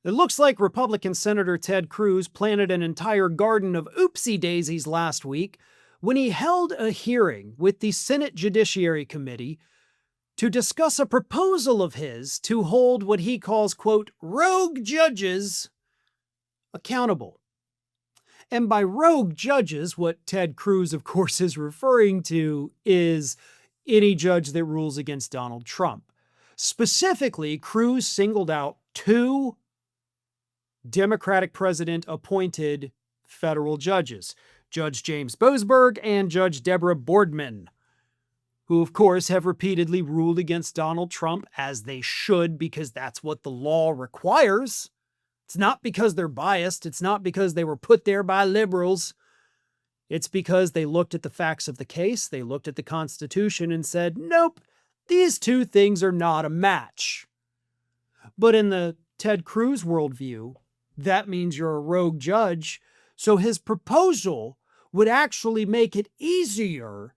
It looks like Republican Senator Ted Cruz planted an entire garden of oopsie daisies last week when he held a hearing with the Senate Judiciary Committee to discuss a proposal of his to hold what he calls, quote, rogue judges accountable. And by rogue judges, what Ted Cruz, of course, is referring to is any judge that rules against Donald Trump. Specifically, Cruz singled out two Democratic president-appointed federal judges, Judge James Boasberg and Judge Deborah Boardman, who, of course, have repeatedly ruled against Donald Trump, as they should, because that's what the law requires. It's not because they're biased. It's not because they were put there by liberals. It's because they looked at the facts of the case, they looked at the Constitution and said, nope, these two things are not a match. But in the Ted Cruz worldview, that means you're a rogue judge, so his proposal would actually make it easier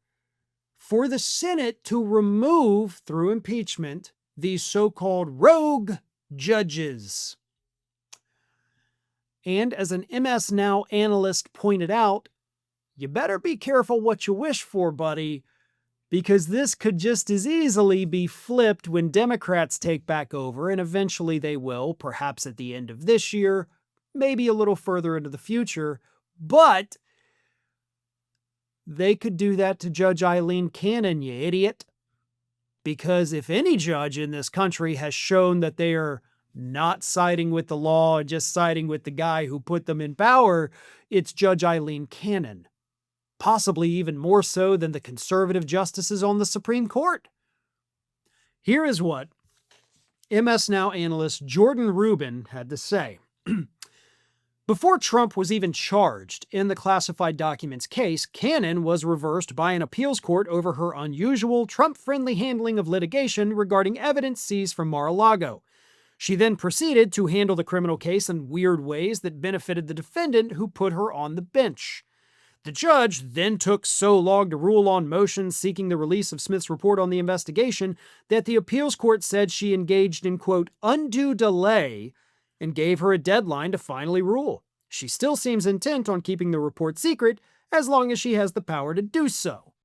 for the Senate to remove, through impeachment, these so-called rogue judges. And as an MS Now analyst pointed out, you better be careful what you wish for, buddy, because this could just as easily be flipped when Democrats take back over, and eventually they will, perhaps at the end of this year, maybe a little further into the future, but they could do that to Judge Eileen Cannon, you idiot. Because if any judge in this country has shown that they are not siding with the law and just siding with the guy who put them in power, it's Judge Eileen Cannon. Possibly even more so than the conservative justices on the Supreme Court. Here is what MS Now analyst Jordan Rubin had to say. Before Trump was even charged in the classified documents case, Cannon was reversed by an appeals court over her unusual Trump-friendly handling of litigation regarding evidence seized from Mar-a-Lago. She then proceeded to handle the criminal case in weird ways that benefited the defendant who put her on the bench. The judge then took so long to rule on motions seeking the release of Smith's report on the investigation that the appeals court said she engaged in, quote, undue delay and gave her a deadline to finally rule. She still seems intent on keeping the report secret as long as she has the power to do so.